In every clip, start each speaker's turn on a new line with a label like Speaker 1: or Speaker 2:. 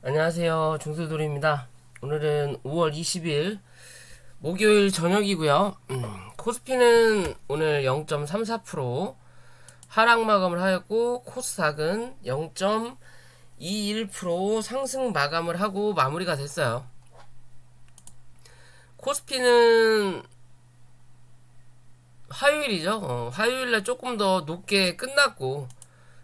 Speaker 1: 안녕하세요. 중수돌입니다. 오늘은 5월 20일 목요일 저녁이고요. 코스피는 오늘 0.34% 하락 마감을 하였고 코스닥은 0.21% 상승 마감을 하고 마무리가 됐어요. 코스피는 화요일이죠. 화요일날 조금 더 높게 끝났고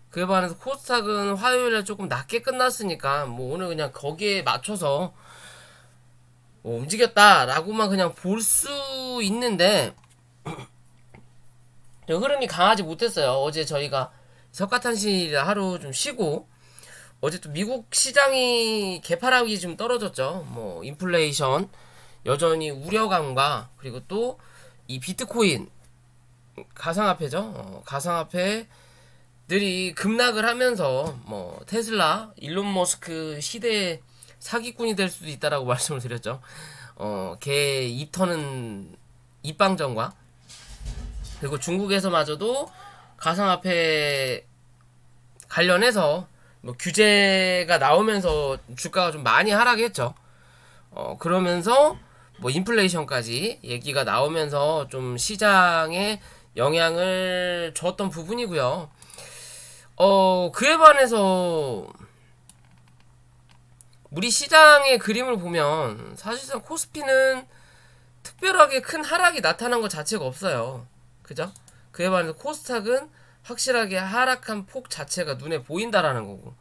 Speaker 1: 그에 반해서 코스닥은 화요일에 조금 낮게 끝났으니까 뭐 오늘 그냥 거기에 맞춰서 뭐 움직였다라고만 그냥 볼 수 있는데 흐름이 강하지 못했어요. 어제 저희가 석가탄신일이라 하루 좀 쉬고 어제 또 미국 시장이 개파락이 좀 떨어졌죠. 뭐 인플레이션 여전히 우려감과 그리고 또 이 비트코인 가상화폐죠. 가상화폐 들이 급락을 하면서 뭐 테슬라, 일론 머스크 시대의 사기꾼이 될 수도 있다라고 말씀을 드렸죠. 걔 입터는 입방정과 그리고 중국에서마저도 가상화폐 관련해서 뭐 규제가 나오면서 주가가 좀 많이 하락했죠. 그러면서 뭐 인플레이션까지 얘기가 나오면서 좀 시장에 영향을 줬던 부분이고요. 그에 반해서 우리 시장의 그림을 보면 사실상 코스피는 특별하게 큰 하락이 나타난 것 자체가 없어요. 그죠? 그에 반해서 코스닥은 확실하게 하락한 폭 자체가 눈에 보인다라는 거고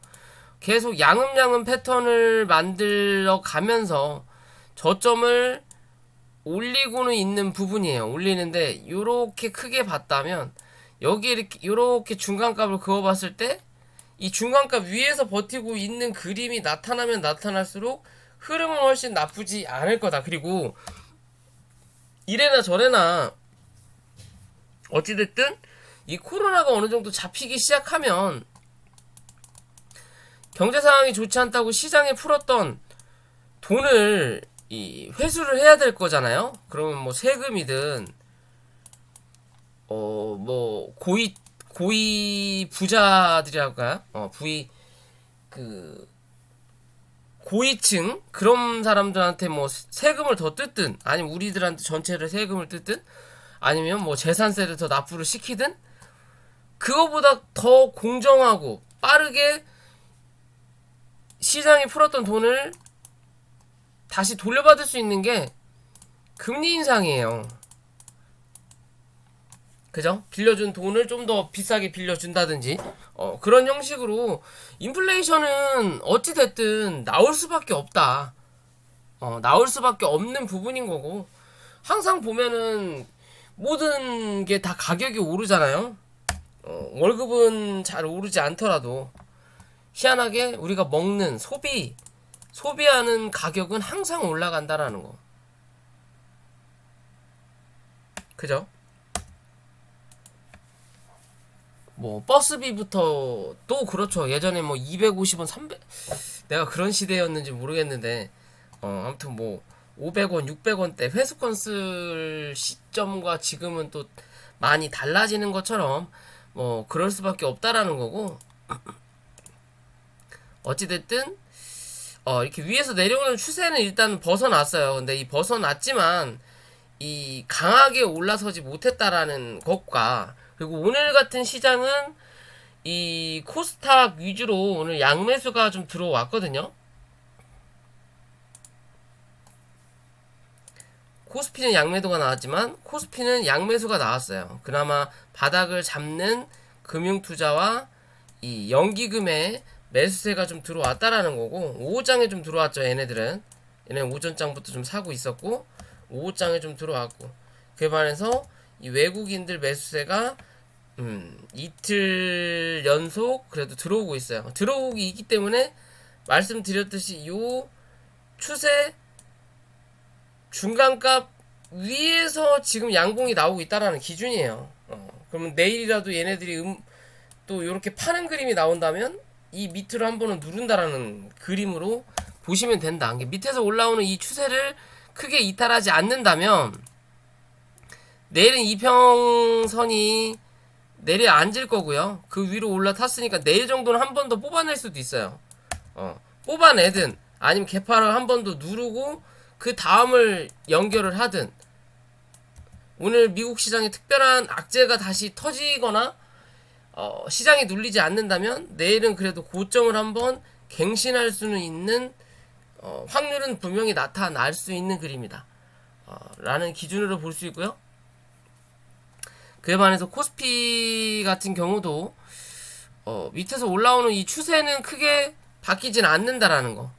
Speaker 1: 계속 양음양음 패턴을 만들어 가면서 저점을 올리고는 있는 부분이에요. 올리는데 요렇게 크게 봤다면 여기 이렇게 요렇게 중간값을 그어봤을 때 이 중간값 위에서 버티고 있는 그림이 나타나면 나타날수록 흐름은 훨씬 나쁘지 않을 거다. 그리고 이래나 저래나 어찌됐든 이 코로나가 어느 정도 잡히기 시작하면 경제 상황이 좋지 않다고 시장에 풀었던 돈을 이 회수를 해야 될 거잖아요. 그러면 뭐 세금이든 뭐 고위 부자들이랄까요? 부위 그 고위층 그런 사람들한테 뭐 세금을 더 뜯든 아니면 우리들한테 전체를 세금을 뜯든 아니면 뭐 재산세를 더 납부를 시키든 그거보다 더 공정하고 빠르게 시장이 풀었던 돈을 다시 돌려받을 수 있는 게 금리 인상이에요. 그죠? 빌려준 돈을 좀 더 비싸게 빌려준다든지 그런 형식으로 인플레이션은 어찌됐든 나올 수밖에 없다. 나올 수밖에 없는 부분인 거고 항상 보면은 모든 게 다 가격이 오르잖아요. 월급은 잘 오르지 않더라도 희한하게 우리가 먹는 소비하는 가격은 항상 올라간다라는 거. 그죠? 뭐 버스비부터 또 그렇죠. 예전에 뭐 250원, 300 내가 그런 시대였는지 모르겠는데 아무튼 뭐 500원, 600원대 회수권 쓸 시점과 지금은 또 많이 달라지는 것처럼 뭐 그럴 수밖에 없다라는 거고 어찌됐든 이렇게 위에서 내려오는 추세는 일단 벗어났어요. 근데 이 벗어났지만 이 강하게 올라서지 못했다라는 것과 그리고 오늘 같은 시장은 이 코스닥 위주로 오늘 양매수가 좀 들어왔거든요. 코스피는 양매도가 나왔지만 코스피는 양매수가 나왔어요. 그나마 바닥을 잡는 금융투자와 이 연기금의 매수세가 좀 들어왔다라는 거고 5호장에 좀 들어왔죠. 얘네들은 오전장부터 좀 사고 있었고 5호장에 좀 들어왔고 그에 반해서 이 외국인들 매수세가 이틀 연속 그래도 들어오고 있어요. 들어오기 있기 때문에 말씀드렸듯이 요 추세 중간값 위에서 지금 양봉이 나오고 있다라는 기준이에요. 그러면 내일이라도 얘네들이 또 이렇게 파는 그림이 나온다면 이 밑으로 한 번은 누른다라는 그림으로 보시면 된다. 밑에서 올라오는 이 추세를 크게 이탈하지 않는다면 내일은 이평선이 내려앉을 거고요. 그 위로 올라탔으니까 내일 정도는 한 번 더 뽑아낼 수도 있어요. 뽑아내든 아니면 개파를 한 번 더 누르고 그 다음을 연결을 하든, 오늘 미국 시장에 특별한 악재가 다시 터지거나 시장이 눌리지 않는다면 내일은 그래도 고점을 한번 갱신할 수는 있는 확률은 분명히 나타날 수 있는 그림이다 라는 기준으로 볼 수 있고요. 그에 반해서 코스피 같은 경우도 밑에서 올라오는 이 추세는 크게 바뀌진 않는다라는 거,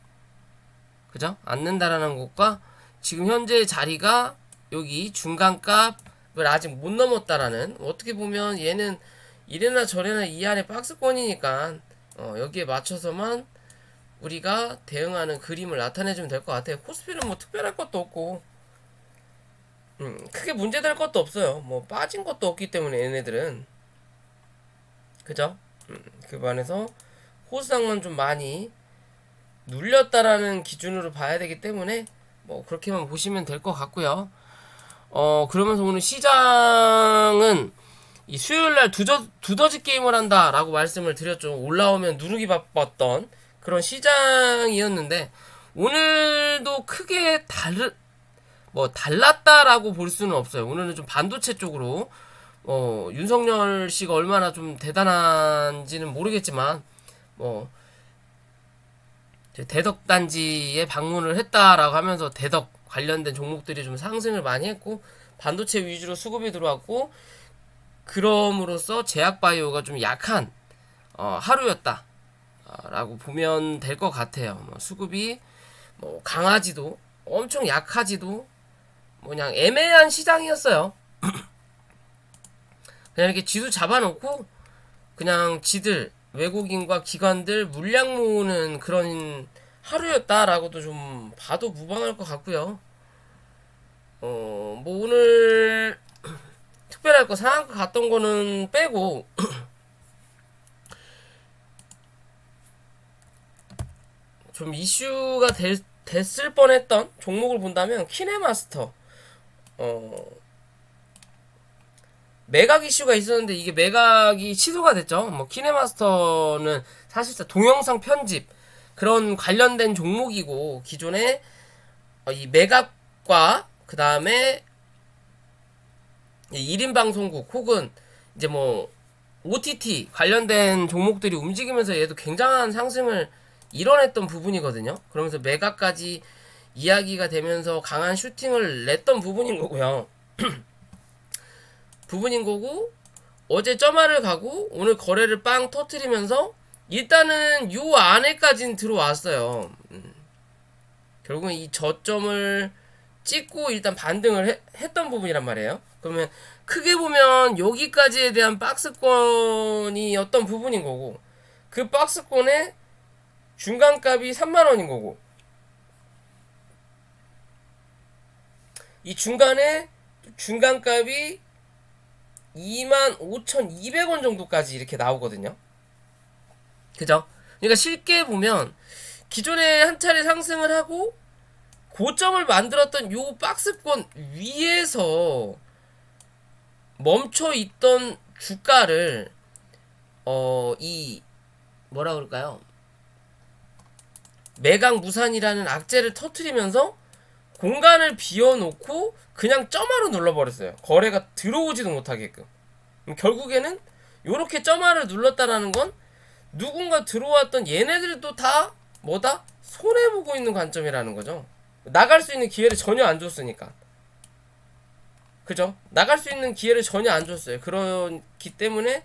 Speaker 1: 그죠? 않는다라는 것과 지금 현재 자리가 여기 중간값을 아직 못 넘었다라는, 어떻게 보면 얘는 이래나 저래나 이 안에 박스권이니까 여기에 맞춰서만 우리가 대응하는 그림을 나타내주면 될 것 같아요. 코스피는 뭐 특별할 것도 없고 크게 문제될 것도 없어요. 뭐 빠진 것도 없기 때문에 얘네들은, 그죠? 그 반해서 호수상만 좀 많이 눌렸다라는 기준으로 봐야 되기 때문에 뭐 그렇게만 보시면 될 것 같고요. 그러면서 오늘 시장은 이 수요일날 두더지 게임을 한다라고 말씀을 드렸죠. 올라오면 누르기 바빴던 그런 시장이었는데, 오늘도 크게 달랐다라고 볼 수는 없어요. 오늘은 좀 반도체 쪽으로 윤석열 씨가 얼마나 좀 대단한지는 모르겠지만 대덕 단지에 방문을 했다라고 하면서 대덕 관련된 종목들이 좀 상승을 많이 했고, 반도체 위주로 수급이 들어왔고, 그럼으로써 제약바이오가 좀 약한 하루였다 라고 보면 될 것 같아요. 수급이 강하지도 엄청 약하지도 그냥 애매한 시장이었어요. 그냥 이렇게 지수 잡아놓고 그냥 지들 외국인과 기관들 물량 모으는 그런 하루였다라고도 좀 봐도 무방할 것 같고요. 뭐 오늘 특별할 거 상한가 갔던 거는 빼고 좀 이슈가 됐을 뻔했던 종목을 본다면 키네마스터 매각 이슈가 있었는데 이게 매각이 취소가 됐죠. 뭐 키네마스터는 사실상 동영상 편집 그런 관련된 종목이고, 기존에 이 매각과 그 다음에 1인 방송국 혹은 이제 뭐 OTT 관련된 종목들이 움직이면서 얘도 굉장한 상승을 이뤄냈던 부분이거든요. 그러면서 매각까지 이야기가 되면서 강한 슈팅을 냈던 부분인 거고요. 부분인 거고, 어제 점화를 가고 오늘 거래를 빵 터트리면서 일단은 요 안에까지는 들어왔어요. 결국은 이 저점을 찍고 일단 반등을 했던 부분이란 말이에요. 그러면 크게 보면 여기까지에 대한 박스권이 어떤 부분인 거고, 그 박스권의 중간값이 3만원인 거고, 이 중간에 중간값이 25,200원 정도까지 이렇게 나오거든요. 그죠? 그러니까 쉽게 보면 기존에 한 차례 상승을 하고 고점을 만들었던 요 박스권 위에서 멈춰 있던 주가를 이 뭐라 그럴까요? 매각 무산이라는 악재를 터트리면서 공간을 비워놓고 그냥 점화로 눌러버렸어요. 거래가 들어오지도 못하게끔. 결국에는 요렇게 점화를 눌렀다라는 건 누군가 들어왔던 얘네들도 다 뭐다? 손해보고 있는 관점이라는 거죠. 나갈 수 있는 기회를 전혀 안 줬으니까. 그죠? 나갈 수 있는 기회를 전혀 안 줬어요. 그렇기 때문에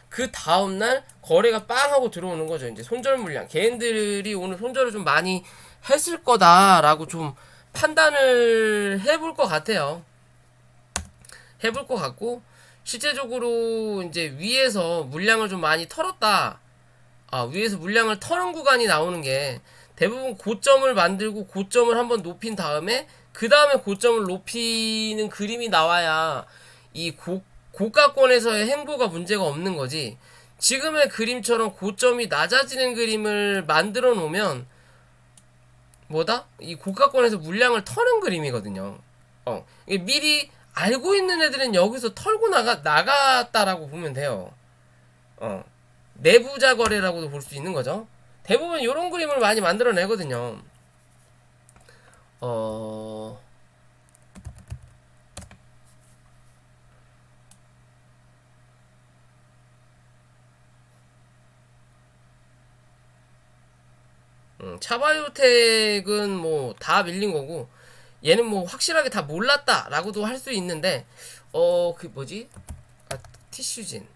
Speaker 1: 그 다음날 거래가 빵 하고 들어오는 거죠. 이제 손절 물량. 개인들이 오늘 손절을 좀 많이 했을 거다라고 좀 판단을 해볼 것 같아요. 해볼 것 같고, 실제적으로 이제 위에서 물량을 좀 많이 털었다. 위에서 물량을 터는 구간이 나오는 게 대부분 고점을 만들고 고점을 한번 높인 다음에 그 다음에 고점을 높이는 그림이 나와야 이 고가권에서의 행보가 문제가 없는 거지. 지금의 그림처럼 고점이 낮아지는 그림을 만들어 놓으면 뭐다? 이 고가권에서 물량을 터는 그림이거든요. 미리 알고 있는 애들은 여기서 털고 나갔다라고 보면 돼요. 내부자 거래라고도 볼 수 있는 거죠. 대부분 이런 그림을 많이 만들어내거든요. 어... 차바이오텍은 뭐 다 밀린 거고, 얘는 뭐 확실하게 다 몰랐다라고도 할 수 있는데, 그 뭐지? 아, 티슈진.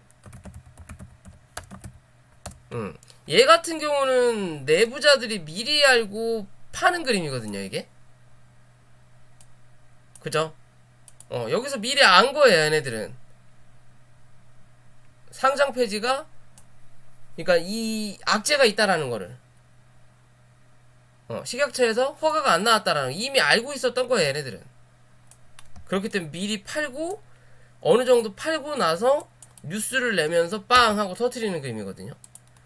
Speaker 1: 얘 같은 경우는 내부자들이 미리 알고 파는 그림이거든요, 이게. 그죠? 여기서 미리 안 거예요, 얘네들은. 상장 폐지가, 그러니까 이 악재가 있다라는 거를. 식약처에서 허가가 안 나왔다라는 거. 이미 알고 있었던 거예요, 얘네들은. 그렇기 때문에 미리 팔고, 어느 정도 팔고 나서 뉴스를 내면서 빵 하고 터트리는 그림이거든요.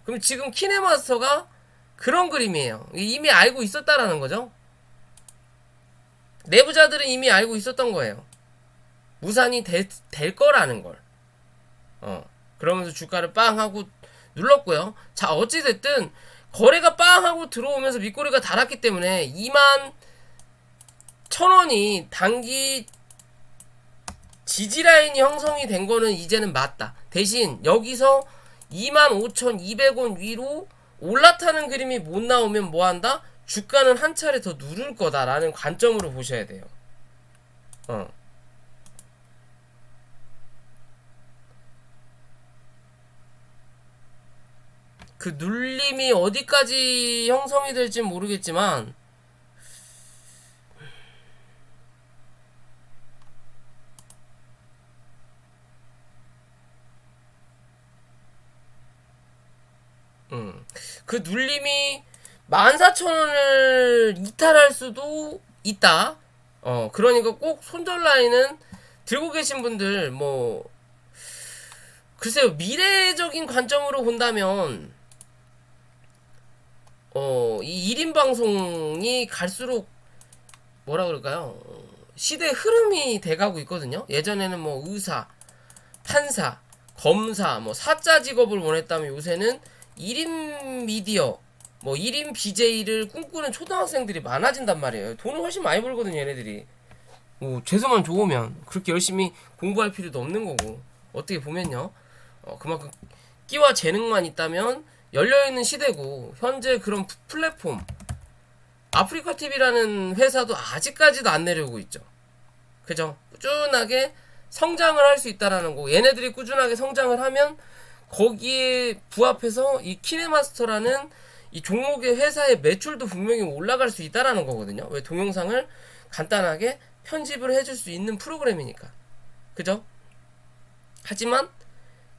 Speaker 1: 그럼 지금 키네마스터가 그런 그림이에요. 이미 알고 있었다라는 거죠. 내부자들은 이미 알고 있었던 거예요. 무산이 될 거라는 걸. 그러면서 주가를 빵 하고 눌렀고요. 자, 어찌됐든 거래가 빵 하고 들어오면서 밑꼬리가 달았기 때문에 2만 1,000원이 단기 지지라인이 형성이 된 거는 이제는 맞다. 대신 여기서 25,200원 위로 올라타는 그림이 못 나오면 뭐 한다? 주가는 한 차례 더 누를 거다라는 관점으로 보셔야 돼요. 그 눌림이 어디까지 형성이 될지 모르겠지만, 그 눌림이 14,000원을 이탈할 수도 있다. 그러니까 꼭 손절 라인은 들고 계신 분들, 뭐, 글쎄요, 미래적인 관점으로 본다면, 이 1인 방송이 갈수록, 뭐라 그럴까요? 시대의 흐름이 돼가고 있거든요. 예전에는 뭐, 의사, 판사, 검사, 뭐, 사자 직업을 원했다면 요새는 1인 미디어, 뭐 1인 BJ를 꿈꾸는 초등학생들이 많아진단 말이에요. 돈을 훨씬 많이 벌거든요, 얘네들이. 뭐 재수만 좋으면 그렇게 열심히 공부할 필요도 없는 거고. 어떻게 보면요. 그만큼 끼와 재능만 있다면 열려있는 시대고, 현재 그런 플랫폼 아프리카 TV라는 회사도 아직까지도 안 내려오고 있죠. 그죠? 꾸준하게 성장을 할 수 있다라는 거. 얘네들이 꾸준하게 성장을 하면 거기에 부합해서 이 키네마스터라는 이 종목의 회사의 매출도 분명히 올라갈 수 있다라는 거거든요. 왜? 동영상을 간단하게 편집을 해줄 수 있는 프로그램이니까. 그죠? 하지만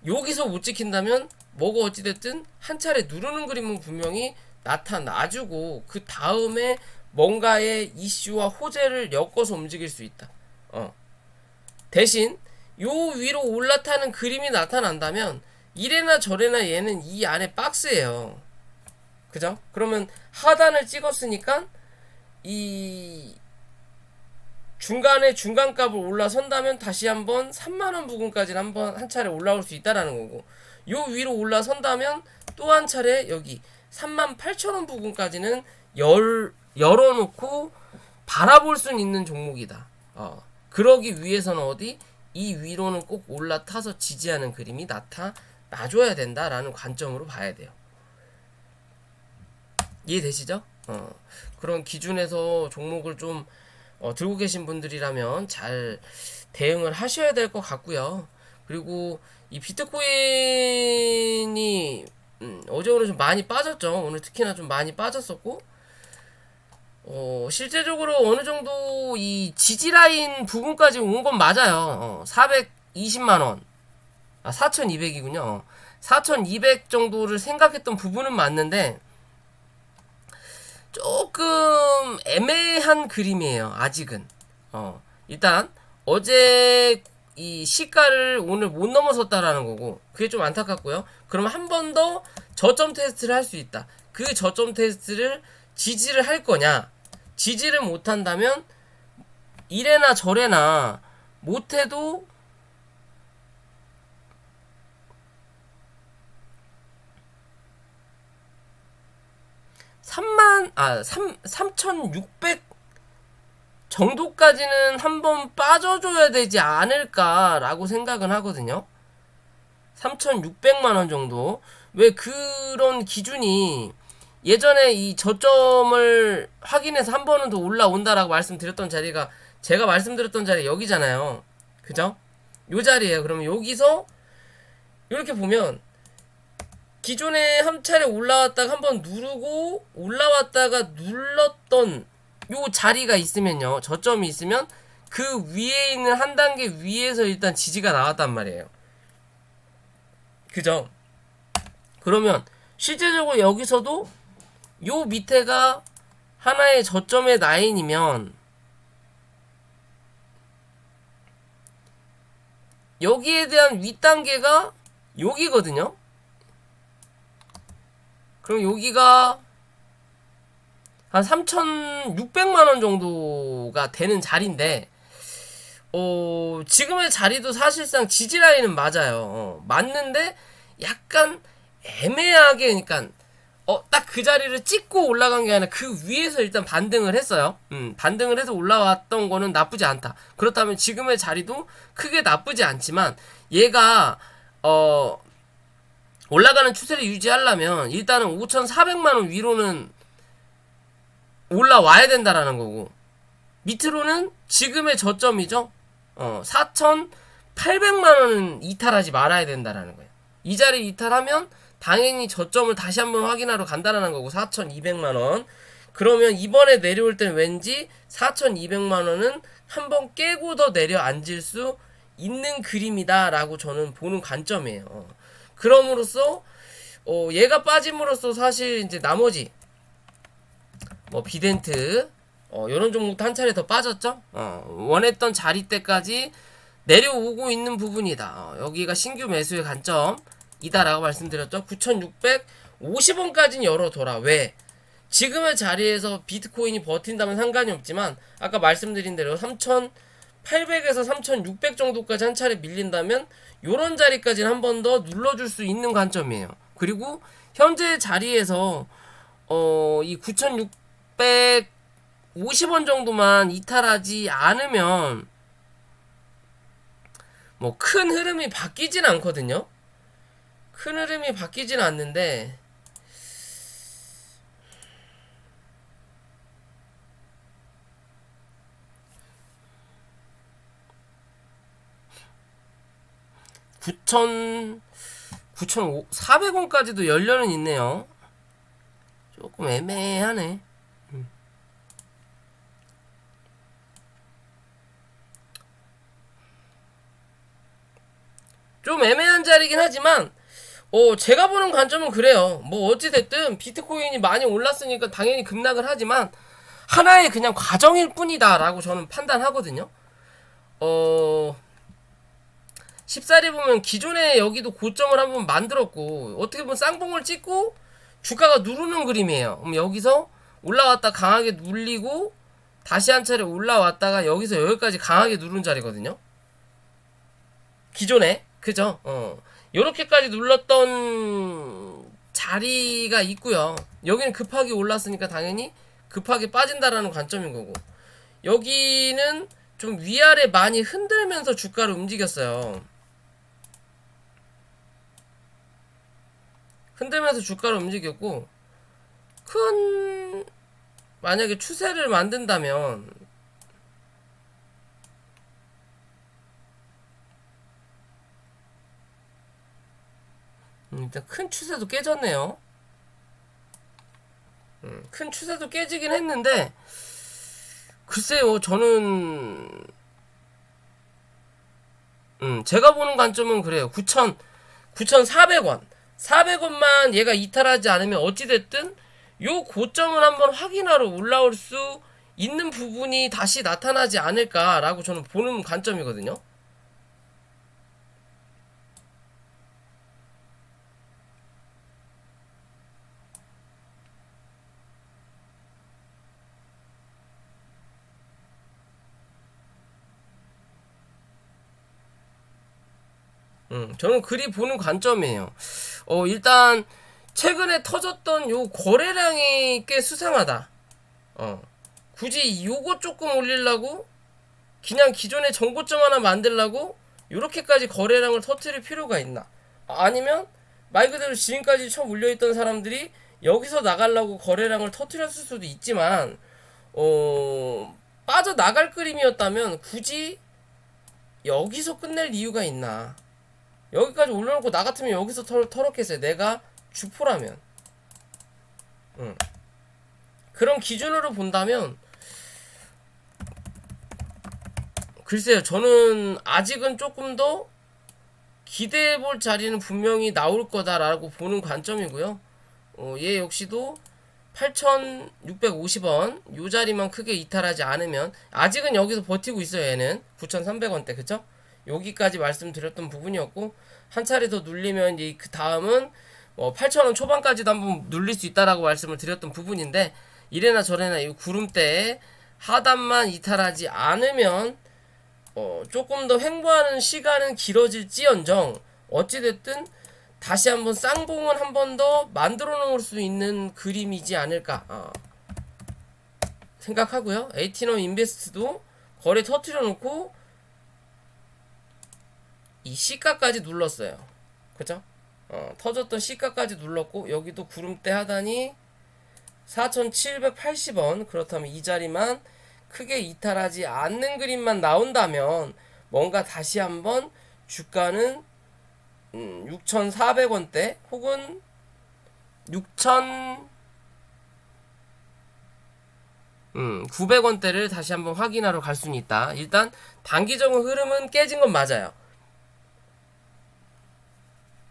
Speaker 1: 여기서 못 지킨다면 뭐가 어찌됐든 한 차례 누르는 그림은 분명히 나타나주고, 그 다음에 뭔가의 이슈와 호재를 엮어서 움직일 수 있다. 대신 요 위로 올라타는 그림이 나타난다면 이래나 저래나 얘는 이 안에 박스예요. 그죠? 그러면 하단을 찍었으니까 이 중간에 중간값을 올라선다면 다시 한번 3만원 부근까지는 한번 한 차례 올라올 수 있다라는 거고, 요 위로 올라선다면 또 한 차례 여기 38,000원 부근까지는 열어놓고 바라볼 수 있는 종목이다. 그러기 위해서는 어디? 이 위로는 꼭 올라타서 지지하는 그림이 나타나줘야 된다라는 관점으로 봐야 돼요. 이해되시죠? 그런 기준에서 종목을 좀 들고 계신 분들이라면 잘 대응을 하셔야 될 것 같고요. 그리고 이 비트코인이 어제 오늘 좀 많이 빠졌죠. 오늘 특히나 좀 많이 빠졌었고, 실제적으로 어느 정도 이 지지라인 부분까지 온 건 맞아요. 420만원. 4,200이군요. 4,200 정도를 생각했던 부분은 맞는데, 조금 애매한 그림이에요, 아직은. 일단, 어제 이 시가를 오늘 못 넘어섰다라는 거고, 그게 좀 안타깝고요. 그러면 한 번 더 저점 테스트를 할 수 있다. 그 저점 테스트를 지지를 할 거냐? 지지를 못한다면 이래나 저래나 못해도 3600 정도까지는 한번 빠져줘야 되지 않을까라고 생각은 하거든요. 3600만원 정도. 왜 그런 기준이 예전에 이 저점을 확인해서 한 번은 더 올라온다라고 말씀드렸던 자리가 제가 말씀드렸던 자리 여기잖아요. 그죠? 요 자리에요. 그러면 여기서 이렇게 보면 기존에 한 차례 올라왔다가 한번 누르고 올라왔다가 눌렀던 요 자리가 있으면요. 저점이 있으면 그 위에 있는 한 단계 위에서 일단 지지가 나왔단 말이에요. 그죠? 그러면 실제적으로 여기서도 요 밑에가 하나의 저점의 라인이면 여기에 대한 윗단계가 여기거든요. 그럼 여기가 한 3,600만원 정도가 되는 자리인데 지금의 자리도 사실상 지지라인은 맞아요. 맞는데 약간 애매하게, 그러니까 딱 그 자리를 찍고 올라간 게 아니라 그 위에서 일단 반등을 했어요. 반등을 해서 올라왔던 거는 나쁘지 않다. 그렇다면 지금의 자리도 크게 나쁘지 않지만 얘가 올라가는 추세를 유지하려면 일단은 5,400만원 위로는 올라와야 된다라는 거고, 밑으로는 지금의 저점이죠. 4,800만원은 이탈하지 말아야 된다라는 거예요. 이 자리 이탈하면 당연히 저점을 다시 한번 확인하러 간다라는 거고, 4,200만원. 그러면 이번에 내려올 때는 왠지 4,200만원은 한번 깨고 더 내려앉을 수 있는 그림이다 라고 저는 보는 관점이에요. 그럼으로써 얘가 빠짐으로써 사실 이제 나머지 뭐 비덴트 요런 종목도 한 차례 더 빠졌죠. 원했던 자리 때까지 내려오고 있는 부분이다. 여기가 신규 매수의 관점이다라고 말씀드렸죠. 9,650원까지는 열어둬라. 왜? 지금의 자리에서 비트코인이 버틴다면 상관이 없지만 아까 말씀드린 대로 3,800에서 3,600 정도까지 한 차례 밀린다면 요런 자리까지는 한 번 더 눌러줄 수 있는 관점이에요. 그리고 현재 자리에서 이 9,650원 정도만 이탈하지 않으면 뭐 큰 흐름이 바뀌진 않거든요. 큰 흐름이 바뀌진 않는데 (9,000) 9,400원까지도 열려는 있네요. 조금 애매하네. 좀 애매한 자리긴 하지만 제가 보는 관점은 그래요. 뭐 어찌됐든 비트코인이 많이 올랐으니까 당연히 급락을 하지만 하나의 그냥 과정일 뿐이다 라고 저는 판단하거든요. 14리 보면 기존에 여기도 고점을 한번 만들었고 어떻게 보면 쌍봉을 찍고 주가가 누르는 그림이에요. 그럼 여기서 올라왔다 강하게 눌리고 다시 한 차례 올라왔다가 여기서 여기까지 강하게 누른 자리거든요. 기존에. 그죠? 요렇게까지 눌렀던 자리가 있고요. 여기는 급하게 올랐으니까 당연히 급하게 빠진다라는 관점인 거고, 여기는 좀 위아래 많이 흔들면서 주가를 움직였어요. 흔들면서 주가를 움직였고, 큰 만약에 추세를 만든다면 일단 큰 추세도 깨졌네요. 큰 추세도 깨지긴 했는데 글쎄요, 저는 제가 보는 관점은 그래요. 9,400원 400원만 얘가 이탈하지 않으면 어찌됐든 요 고점을 한번 확인하러 올라올 수 있는 부분이 다시 나타나지 않을까라고 저는 보는 관점이거든요. 저는 그리 보는 관점이에요. 일단 최근에 터졌던 요 거래량이 꽤 수상하다. 굳이 요거 조금 올리려고 그냥 기존의 정고점 하나 만들려고 요렇게까지 거래량을 터뜨릴 필요가 있나? 아니면 말 그대로 지금까지 처음 올려있던 사람들이 여기서 나가려고 거래량을 터뜨렸을 수도 있지만 빠져나갈 그림이었다면 굳이 여기서 끝낼 이유가 있나? 여기까지 올려놓고 나 같으면 여기서 털었겠어요. 내가 주포라면. 그런 기준으로 본다면 글쎄요, 저는 아직은 조금 더 기대해볼 자리는 분명히 나올 거다라고 보는 관점이고요. 얘 역시도 8,650원 요 자리만 크게 이탈하지 않으면 아직은 여기서 버티고 있어요. 얘는 9,300원대 그쵸? 여기까지 말씀드렸던 부분이었고 한 차례 더 눌리면 이제 그 다음은 8,000원 초반까지도 한번 눌릴 수 있다라고 말씀을 드렸던 부분인데 이래나 저래나 이 구름대에 하단만 이탈하지 않으면 조금 더 횡보하는 시간은 길어질지언정 어찌됐든 다시 한번 쌍봉은 한 번 더 만들어 놓을 수 있는 그림이지 않을까 생각하고요. 에이티넘 인베스트도 거래 터트려 놓고 이 C가까지 눌렀어요. 그죠? 터졌던 C가까지 눌렀고 여기도 구름대 하단이 4,780원 그렇다면 이 자리만 크게 이탈하지 않는 그림만 나온다면 뭔가 다시 한번 주가는 6,400원대 혹은 6,900원대를 다시 한번 확인하러 갈 수는 있다. 일단 단기적인 흐름은 깨진 건 맞아요.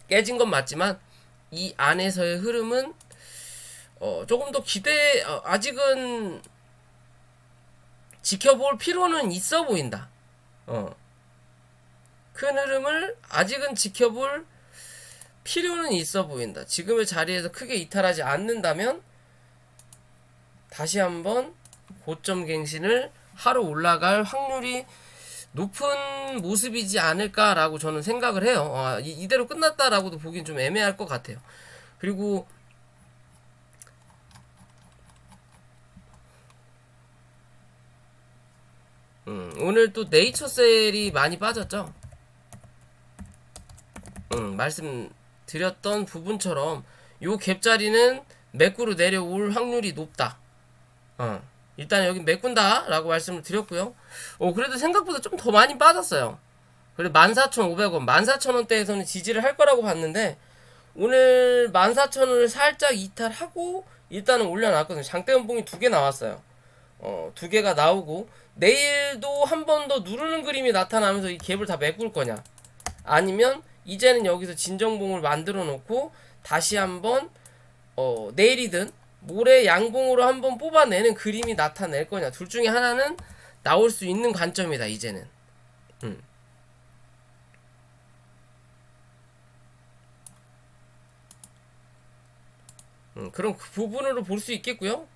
Speaker 1: 깨진 건 맞지만 이 안에서의 흐름은 조금 더 아직은 지켜볼 필요는 있어 보인다. 큰 흐름을 아직은 지켜볼 필요는 있어 보인다. 지금의 자리에서 크게 이탈하지 않는다면 다시 한번 고점 갱신을 하러 올라갈 확률이 높은 모습이지 않을까라고 저는 생각을 해요. 이대로 끝났다라고도 보긴 좀 애매할 것 같아요. 그리고 오늘 또 네이처셀이 많이 빠졌죠. 말씀드렸던 부분처럼 요 갭자리는 매꾸로 내려올 확률이 높다. 일단 여기 메꾼다 라고 말씀을 드렸고요. 그래도 생각보다 좀 더 많이 빠졌어요. 그래도 14,500원 14,000원대에서는 지지를 할 거라고 봤는데 오늘 14,000원을 살짝 이탈하고 일단은 올려놨거든요. 장대 연봉이 2개 나왔어요. 2개가 나오고 내일도 한 번 더 누르는 그림이 나타나면서 이 갭을 다 메꿀 거냐, 아니면 이제는 여기서 진정봉을 만들어 놓고 다시 한번 내일이든 모레 양봉으로 한번 뽑아내는 그림이 나타낼 거냐, 둘 중에 하나는 나올 수 있는 관점이다 이제는. 그런 그 부분으로 볼 수 있겠고요.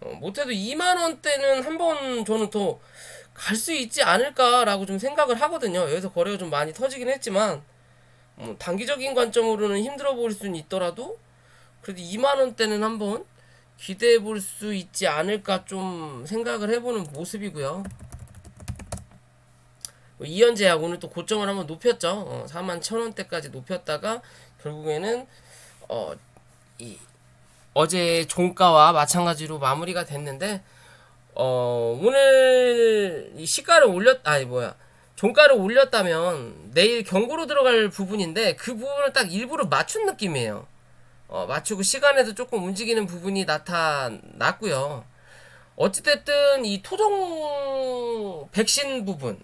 Speaker 1: 못해도 2만원대는 한번 저는 더 갈 수 있지 않을까라고 좀 생각을 하거든요. 여기서 거래가 좀 많이 터지긴 했지만 단기적인 관점으로는 힘들어 보일 수는 있더라도 그래도 2만원대는 한번 기대해 볼 수 있지 않을까 좀 생각을 해보는 모습이고요. 이현제약 오늘 또 고점을 한번 높였죠. 41,000원대까지 높였다가 결국에는 어제 종가와 마찬가지로 마무리가 됐는데 오늘 이 시가를 종가를 올렸다면 내일 경고로 들어갈 부분인데 그 부분을 딱 일부러 맞춘 느낌이에요. 맞추고 시간에도 조금 움직이는 부분이 나타났고요. 어찌됐든 이 토종 백신 부분,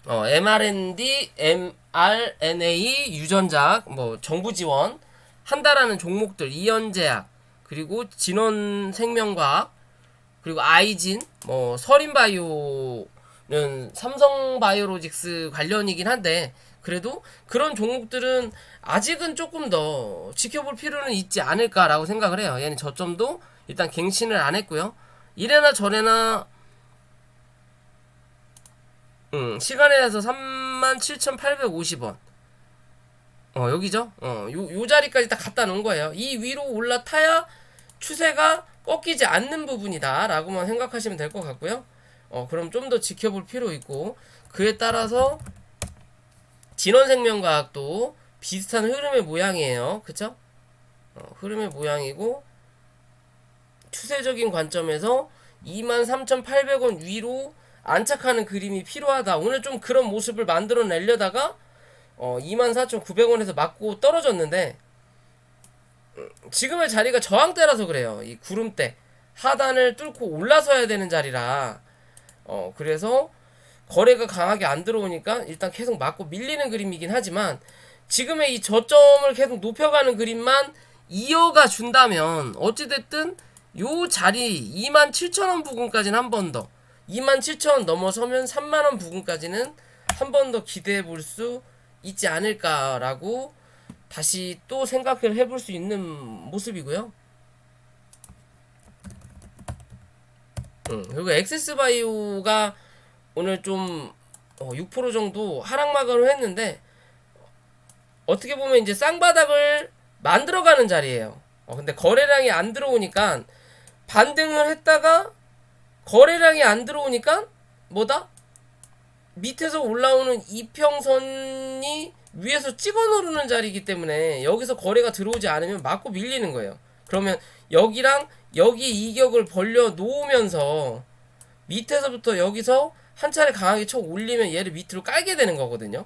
Speaker 1: mRND, mRNA 유전자, 정부 지원 한다라는 종목들, 이현제약, 그리고 진원생명과학, 그리고 아이진, 서린바이오는 삼성바이오로직스 관련이긴 한데 그래도 그런 종목들은 아직은 조금 더 지켜볼 필요는 있지 않을까라고 생각을 해요. 얘는 저점도 일단 갱신을 안 했고요. 이래나 저래나 시간에 대해서 37,850원 여기죠. 요 자리까지 다 갖다 놓은 거예요. 이 위로 올라타야 추세가 꺾이지 않는 부분이다 라고만 생각하시면 될 것 같고요. 그럼 좀 더 지켜볼 필요 있고, 그에 따라서 진원생명과학도 비슷한 흐름의 모양이에요. 그쵸? 흐름의 모양이고, 추세적인 관점에서 23,800원 위로 안착하는 그림이 필요하다. 오늘 좀 그런 모습을 만들어내려다가 24,900원에서 맞고 떨어졌는데, 지금의 자리가 저항대라서 그래요. 이 구름대 하단을 뚫고 올라서야 되는 자리라, 그래서 거래가 강하게 안 들어오니까 일단 계속 맞고 밀리는 그림이긴 하지만, 지금의 이 저점을 계속 높여가는 그림만 이어가 준다면 어찌됐든 요 자리 27,000원 부근까지는 한 번 더, 27,000원 넘어서면 30,000원 부근까지는 한 번 더 기대해 볼 수 있지 않을까라고 다시 또 생각을 해볼 수 있는 모습이고요. 그리고 엑세스바이오가 오늘 좀 6% 정도 하락막으로 했는데, 어떻게 보면 이제 쌍바닥을 만들어가는 자리예요. 근데 거래량이 안 들어오니까 반등을 했다가 거래량이 안 들어오니까 뭐다? 밑에서 올라오는 이평선이 위에서 찍어 누르는 자리이기 때문에 여기서 거래가 들어오지 않으면 맞고 밀리는 거예요. 그러면 여기랑 여기 이격을 벌려 놓으면서 밑에서부터 여기서 한 차례 강하게 쳐 올리면 얘를 밑으로 깔게 되는 거거든요.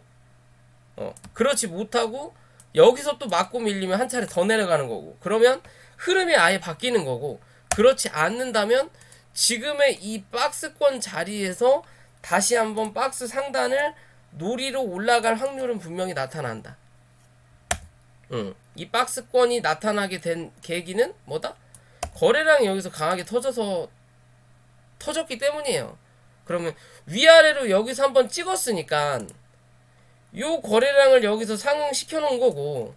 Speaker 1: 그렇지 못하고 여기서 또 맞고 밀리면 한 차례 더 내려가는 거고, 그러면 흐름이 아예 바뀌는 거고, 그렇지 않는다면 지금의 이 박스권 자리에서 다시 한번 박스 상단을 노리로 올라갈 확률은 분명히 나타난다. 이 박스권이 나타나게 된 계기는 뭐다? 거래량이 여기서 강하게 터졌기 때문이에요. 그러면 위아래로 여기서 한번 찍었으니까 요 거래량을 여기서 상승시켜 놓은 거고,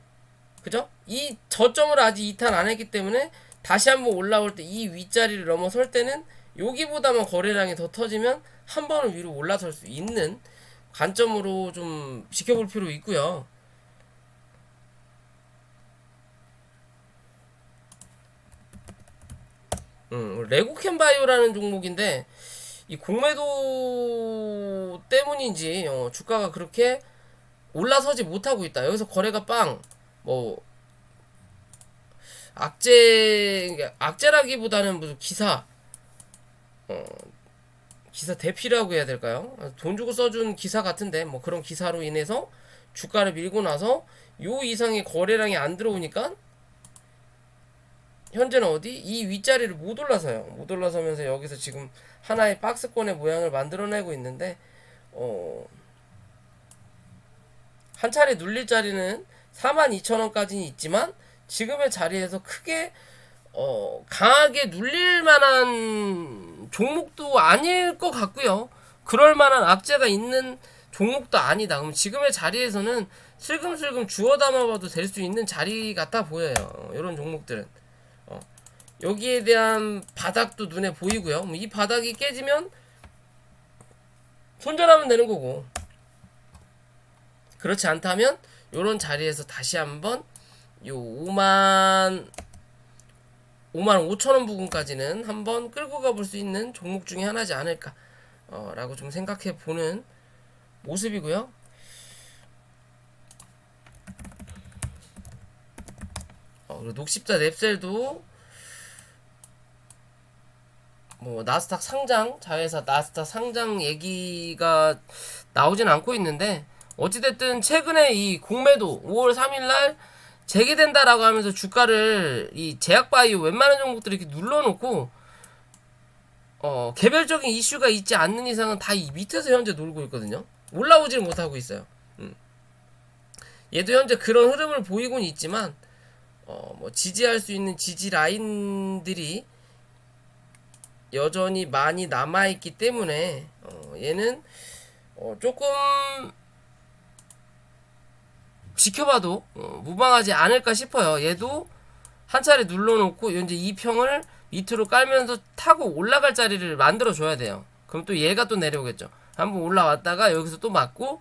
Speaker 1: 그죠? 이 저점을 아직 이탈 안 했기 때문에 다시 한번 올라올 때 이 윗자리를 넘어설 때는 여기보다만 거래량이 더 터지면 한 번은 위로 올라설 수 있는 관점으로 좀 지켜볼 필요 있고요. 레고캠바이오라는 종목인데, 이 공매도 때문인지 주가가 그렇게 올라서지 못하고 있다. 여기서 거래가 뭐 악재라기보다는 무슨 기사 대피라고 해야 될까요? 돈 주고 써준 기사 같은데, 뭐 그런 기사로 인해서 주가를 밀고 나서 요 이상의 거래량이 안 들어오니까 현재는 어디? 이 윗자리를 못 올라서요. 못 올라서면서 여기서 지금 하나의 박스권의 모양을 만들어내고 있는데, 한 차례 눌릴 자리는 42,000원까지는 있지만 지금의 자리에서 크게 강하게 눌릴 만한 종목도 아닐 것 같고요. 그럴 만한 악재가 있는 종목도 아니다. 그럼 지금의 자리에서는 슬금슬금 주워 담아봐도 될 수 있는 자리 같아 보여요. 이런 종목들은 여기에 대한 바닥도 눈에 보이고요. 이 바닥이 깨지면 손절하면 되는 거고, 그렇지 않다면 요런 자리에서 다시 한번 요 55,000원 부분까지는 한번 끌고 가볼 수 있는 종목 중에 하나지 않을까 라고 좀 생각해 보는 모습이고요. 그리고 녹십자 랩셀도 뭐 나스닥 상장, 자회사 나스닥 상장 얘기가 나오진 않고 있는데, 어찌됐든 최근에 이 공매도 5월 3일날 재개된다라고 하면서 주가를 이 제약바이오 웬만한 종목들을 이렇게 눌러놓고 개별적인 이슈가 있지 않는 이상은 다 이 밑에서 현재 놀고 있거든요. 올라오지를 못하고 있어요. 얘도 현재 그런 흐름을 보이곤 있지만 뭐 지지할 수 있는 지지 라인들이 여전히 많이 남아있기 때문에 얘는 조금 지켜봐도 무방하지 않을까 싶어요. 얘도 한 차례 눌러놓고 이제 2평을 밑으로 깔면서 타고 올라갈 자리를 만들어줘야 돼요. 그럼 또 얘가 또 내려오겠죠. 한번 올라왔다가 여기서 또 맞고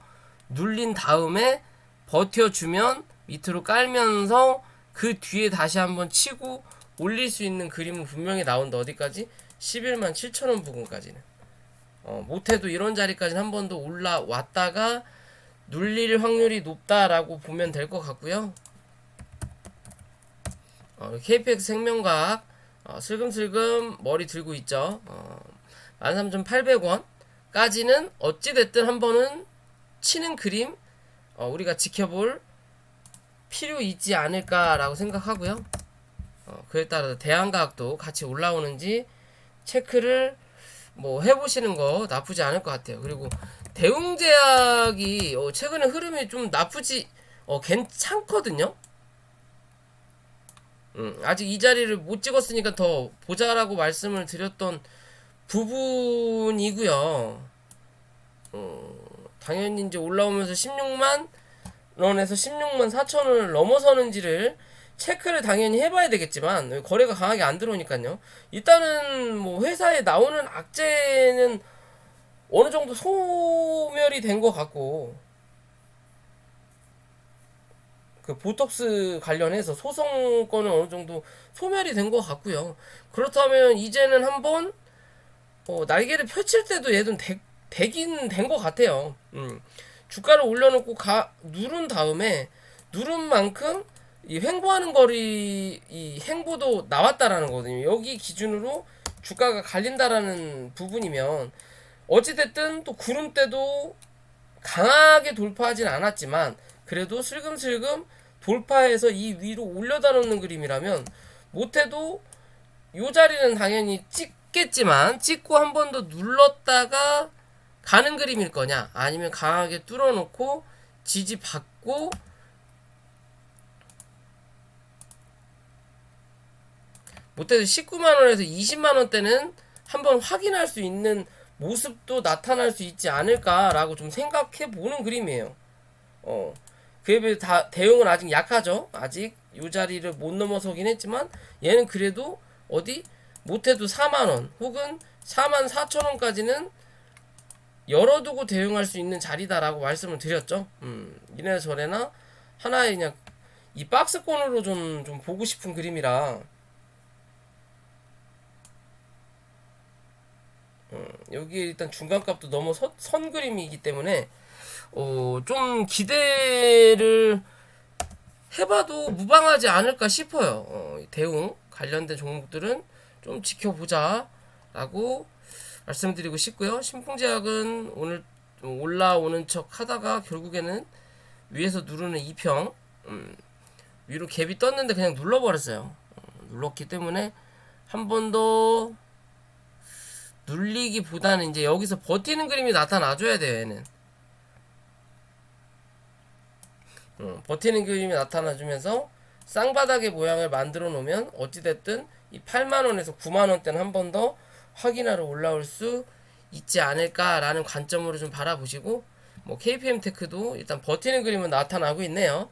Speaker 1: 눌린 다음에 버텨주면 밑으로 깔면서 그 뒤에 다시 한번 치고 올릴 수 있는 그림은 분명히 나온다. 어디까지? 11만 7천원 부근까지는. 못해도 이런 자리까지는 한 번 더 올라왔다가 눌릴 확률이 높다라고 보면 될 것 같고요. KPX 생명과학 슬금슬금 머리 들고 있죠. 13,800원까지는 어찌됐든 한 번은 치는 그림 우리가 지켜볼 필요 있지 않을까라고 생각하고요. 그에 따라 대한과학도 같이 올라오는지 체크를 뭐 해보시는 거 나쁘지 않을 것 같아요. 그리고 대웅제약이 최근에 흐름이 좀 나쁘지 괜찮거든요. 아직 이 자리를 못 찍었으니까 더 보자라고 말씀을 드렸던 부분이고요. 당연히 이제 올라오면서 16만 원에서 16만 4천 원을 넘어서는지를 체크를 당연히 해봐야 되겠지만 거래가 강하게 안 들어오니까요. 일단은 뭐 회사에 나오는 악재는 어느 정도 소멸이 된 것 같고, 그 보톡스 관련해서 소송권은 어느 정도 소멸이 된 것 같고요. 그렇다면 이제는 한번 날개를 펼칠 때도 얘는 되긴 된 것 같아요. 주가를 올려놓고 누른 다음에 누른 만큼 이 횡보하는 거리 이 횡보도 나왔다라는 거거든요. 여기 기준으로 주가가 갈린다라는 부분이면 어찌됐든 또 구름대도 강하게 돌파하진 않았지만 그래도 슬금슬금 돌파해서 이 위로 올려다 놓는 그림이라면 못해도 요 자리는 당연히 찍겠지만 찍고 한 번 더 눌렀다가 가는 그림일 거냐, 아니면 강하게 뚫어놓고 지지받고 못해도 19만원에서 20만원대는 한번 확인할 수 있는 모습도 나타날 수 있지 않을까라고 좀 생각해 보는 그림이에요. 그에 비해 대응은 아직 약하죠. 아직 이 자리를 못 넘어서긴 했지만 얘는 그래도 어디 못해도 4만원 혹은 4만 4천원까지는 열어두고 대응할 수 있는 자리다라고 말씀을 드렸죠. 이래나 저래나 하나의 그냥 이 박스권으로 좀 보고 싶은 그림이라 여기에 일단 중간값도 너무 선 그림이기 때문에 좀 기대를 해봐도 무방하지 않을까 싶어요. 대웅 관련된 종목들은 좀 지켜보자 라고 말씀드리고 싶고요. 신풍제약은 오늘 좀 올라오는 척 하다가 결국에는 위에서 누르는 2평 위로 갭이 떴는데 그냥 눌러버렸어요. 눌렀기 때문에 한 번 더 눌리기보다는 이제 여기서 버티는 그림이 나타나줘야 돼요. 얘는 버티는 그림이 나타나주면서 쌍바닥의 모양을 만들어 놓으면 어찌됐든 이 8만원에서 9만원대는 한 번 더 확인하러 올라올 수 있지 않을까라는 관점으로 좀 바라보시고, 뭐 KPM테크도 일단 버티는 그림은 나타나고 있네요.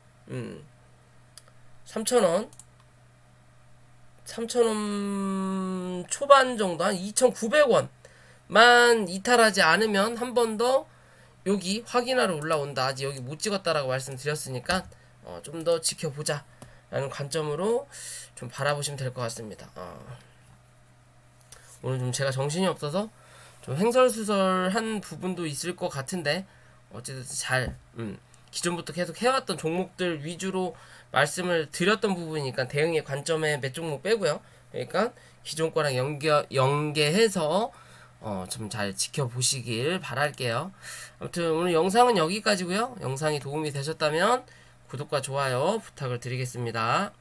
Speaker 1: 3,000원 초반 정도, 한 2,900원만 이탈하지 않으면 한 번 더 여기 확인하러 올라온다. 아직 여기 못 찍었다라고 말씀드렸으니까 좀 더 지켜보자 라는 관점으로 좀 바라보시면 될 것 같습니다. 오늘 좀 제가 정신이 없어서 좀 횡설수설한 부분도 있을 것 같은데 어쨌든 잘 기존부터 계속 해왔던 종목들 위주로 말씀을 드렸던 부분이니까 대응의 관점에 몇 종목 빼고요. 그러니까 기존 거랑 연계해서 좀 잘 지켜보시길 바랄게요. 아무튼 오늘 영상은 여기까지고요. 영상이 도움이 되셨다면 구독과 좋아요 부탁을 드리겠습니다.